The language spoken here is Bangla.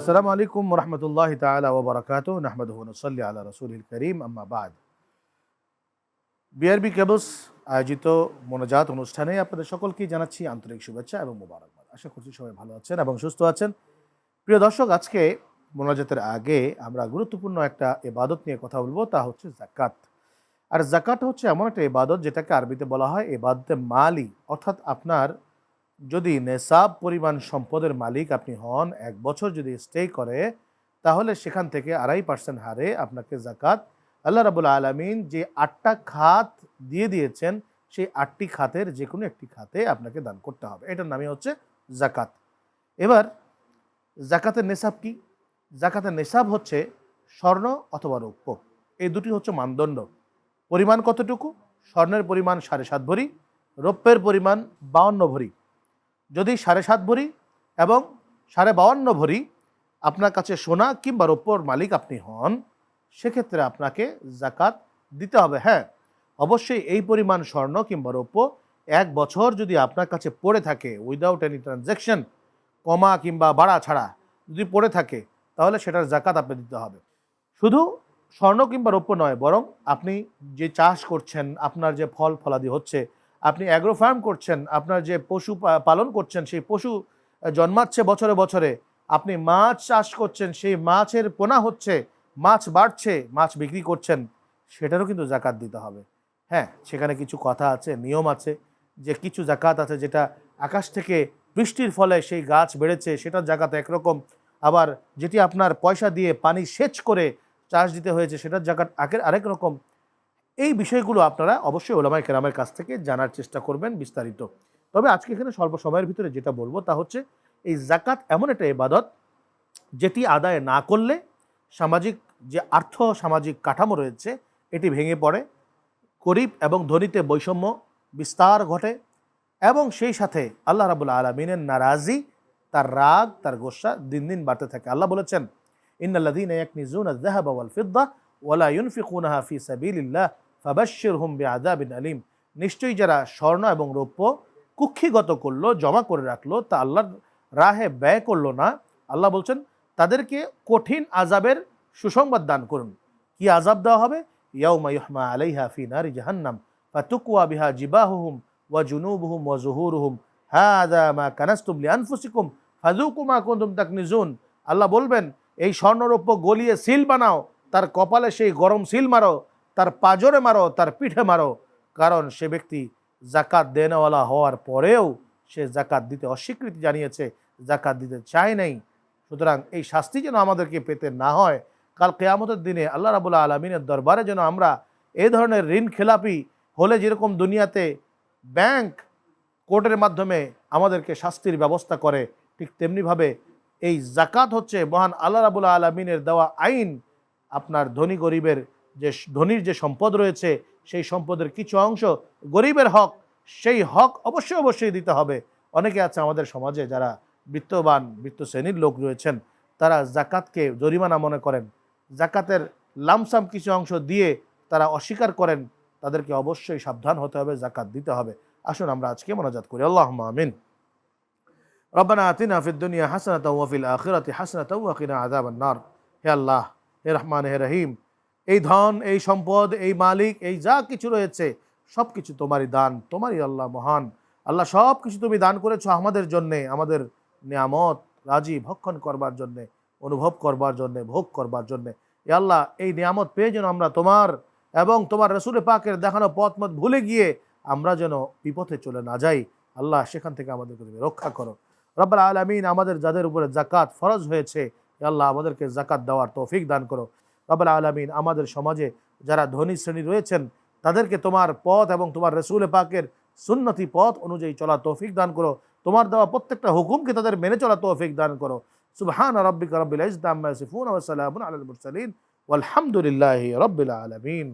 আসসালামু আলাইকুম রহমতুল্লাহ তাআলা ওয়া বারাকাতুহু নাহমাদুহু ওয়া নুসাল্লি আলা রাসূলিল কারীম আম্মা বা'দ। বিআরবি কেবলস আয়োজিত মোনাজাত অনুষ্ঠানে আপনাদের সকলকেই জানাচ্ছি আন্তরিক শুভেচ্ছা এবং মোবারকবাদ। আশা করছি সবাই ভালো আছেন এবং সুস্থ আছেন। প্রিয় দর্শক, আজকে মোনাজাতের আগে আমরা গুরুত্বপূর্ণ একটা ইবাদত নিয়ে কথা বলবো, তা হচ্ছে যাকাত। আর যাকাত হচ্ছে এমন একটা ইবাদত যেটাকে আরবিতে বলা হয় ইবাদতে মালি, অর্থাৎ আপনার যদি নেসাব পরিমাণ সম্পদের মালিক আপনি হন, 1 বছর যদি স্টে করে, তাহলে সেখান থেকে 2.5% হারে আপনাকে যাকাত আল্লাহ রাব্বুল আলামিন যে 8টা খাত দিয়ে দিয়েছেন, সেই 8টি খাতের যে কোনো একটি খাতে আপনাকে দান করতে হবে। এটার নামই হচ্ছে যাকাত। এবার যাকাতের নেসাব কি? যাকাতের নেসাব হচ্ছে স্বর্ণ অথবা রৌপ্য, এই দুটি হচ্ছে মানদণ্ড। পরিমাণ কতটুকু? স্বর্ণের পরিমাণ 7.5 ভরি, রৌপ্যের পরিমাণ 52 ভরি। যদি 7.5 ভরি এবং 52.5 ভরি আপনার কাছে সোনা কিংবা রৌপ্যর মালিক আপনি হন, সেক্ষেত্রে আপনাকে যাকাত দিতে হবে। হ্যাঁ, অবশ্যই এই পরিমাণ স্বর্ণ কিংবা রৌপ্য 1 বছর যদি আপনার কাছে পড়ে থাকে উইদাউট এনি ট্রানজ্যাকশন, কমা কিংবা বাড়া ছাড়া যদি পড়ে থাকে, তাহলে সেটার যাকাত আপনি দিতে হবে। শুধু স্বর্ণ কিংবা রৌপ্য নয়, বরং আপনি যে চাষ করছেন, আপনার যে ফল ফলাদি হচ্ছে, আপনি অ্যাগ্রো ফার্ম করছেন, আপনার যে পশু পালন করছেন, সেই পশু জন্মাচ্ছে বছরে বছরে, আপনি মাছ চাষ করছেন, সেই মাছের পোনা হচ্ছে, মাছ বাড়ছে, মাছ বিক্রি করছেন, সেটারও কিন্তু যাকাত দিতে হবে। হ্যাঁ, সেখানে কিছু কথা আছে, নিয়ম আছে, যে কিছু যাকাত আছে যেটা আকাশ থেকে বৃষ্টির ফলে সেই গাছ বেড়েছে, সেটার যাকাত একরকম। আবার যেটি আপনার পয়সা দিয়ে পানি সেচ করে চাষ দিতে হয়েছে, সেটার যাকাত আরেক রকম। এই বিষয়গুলো আপনারা অবশ্যই ওলামায়ে কেরামের কাছ থেকে জানার চেষ্টা করবেন বিস্তারিত। তবে আজকে এখানে স্বল্প সময়ের ভিতরে যেটা বলবো তা হচ্ছে, এই যাকাত এমন একটা ইবাদত যেটি আদায় না করলে সামাজিক যে সামাজিক কাঠামো রয়েছে এটি ভেঙে পড়ে, গরিব এবং ধনীতে বৈষম্য বিস্তার ঘটে, এবং সেই সাথে আল্লাহ রাব্বুল আলামিনের নারাজি, তার রাগ, তার গোসা দিন দিন বাড়তে থাকে। আল্লাহ বলেছেন, ইন্নাল্লাযীনা ইয়াকনিজুনা আয-যাহাবা ওয়াল ফিদ্দা ওয়া লা ইউনফিকুনাহা ফি সাবিলিল্লাহ ফাবাশশিরহুম বিআযাবিন আলীম। নিশ্চয়ই যারা স্বর্ণ এবং রৌপ্য কুক্ষিগত করলো, জমা করে রাখলো, তা আল্লাহর রাহে ব্যয় করলো না, আল্লাহ বলছেন তাদেরকে কঠিন আযাবের সুসংবাদ দান করুন। কি আযাব দেওয়া হবে? ইয়াউমা ইউহমা আলাইহা ফি নারি জাহান্নাম ফাতুকওয়া বিহা জিবাহুহুম ওয়া জুনুবুহুম ওয়া যুহুরুহুম হাযা মা কানাসতুম লিআনফুসিকুম ফাযুকু মা কুনতুম তাকনিজুন। আল্লাহ বলবেন, এই স্বর্ণরৌপ্য গলিয়ে সিল বানাও, তার কপালে সেই গরম সিল মারো, তার পাজরে মারো, তার পিঠে মারো, কারণ সে ব্যক্তি যাকাত দেনওয়ালা হওয়ার পরেও সে যাকাত দিতে অস্বীকৃতি জানিয়েছে, যাকাত দিতে চায় নাই। সুতরাং এই শাস্তি যেন আমাদেরকে পেতে না হয়, কাল কিয়ামতের দিনে আল্লাহ রাব্বুল আলামিনের দরবারে যেন আমরা এই ধরনের ঋণ খেলাপি হলে যেরকম দুনিয়াতে ব্যাংক কোর্টের মাধ্যমে আমাদেরকে শাস্তির ব্যবস্থা করে, ঠিক তেমনিভাবে এই যাকাত হচ্ছে মহান আল্লাহ রাব্বুল আলামিনের দেওয়া আইন। আপনার ধনী গরিবের যে ধনীর যে সম্পদ রয়েছে, সেই সম্পদের কিছু অংশ গরিবের হক, সেই হক অবশ্যই অবশ্যই দিতে হবে। অনেকে আছে আমাদের সমাজে যারা বৃত্ত শ্রেণীর লোক রয়েছেন, তারা যাকাতকে জরিমানা মনে করেন, যাকাতের লামসাম কিছু অংশ দিয়ে তারা অস্বীকার করেন। তাদেরকে অবশ্যই সাবধান হতে হবে, যাকাত দিতে হবে। আসুন আমরা আজকে মোনাজাত করি। আল্লাহুম্মা আমিন। রব্বানা আতিনা ফিদ দুনিয়া হাসানাতাও ওয়া ফিল আখিরাতি হাসানাতাও ওয়া কিনা আযাবান নার। হে আল্লাহ, হে রহমান, হে রহিম, এই ধন, এই সম্পদ, এই মালিক, এই যা কিছু রয়েছে সব কিছু তোমারই দান, তোমারই আল্লাহ মহান। আল্লাহ, সব কিছু তুমি দান করেছো আমাদের জন্যে, আমাদের নিয়ামত রাজি ভক্ষণ করবার জন্যে, অনুভব করবার জন্যে, ভোগ করবার জন্যে। এ আল্লাহ, এই নিয়ামত পেয়ে যেন আমরা তোমার এবং তোমার রাসূল পাকের দেখানো পথ মত ভুলে গিয়ে আমরা যেন বিপথে চলে না যাই। আল্লাহ, সেখান থেকে আমাদেরকে তুমি রক্ষা করো। রব্বুল আলামিন, আমাদের যাদের উপরে যাকাত ফরজ হয়েছে, আল্লাহ আমাদেরকে যাকাত দেওয়ার তৌফিক দান করো। রব্বুল আলামিন, আমাদের সমাজে যারা ধনী শ্রেণী রয়েছেন, তাদেরকে তোমার পথ এবং তোমার রাসূল পাকের সুন্নতি পথ অনুযায়ী চলার তৌফিক দান করো। তোমার দেওয়া প্রত্যেকটা হুকুমকে তাদের মেনে চলার তৌফিক দান করো। সুবহানা রাব্বিকা রাব্বিল ইজ্জাতি আম্মা ইয়াসিফুন ওয়া সালামুন আলাল মুরসালিন ওয়ালহামদুলিল্লাহি রাব্বিল আলামিন।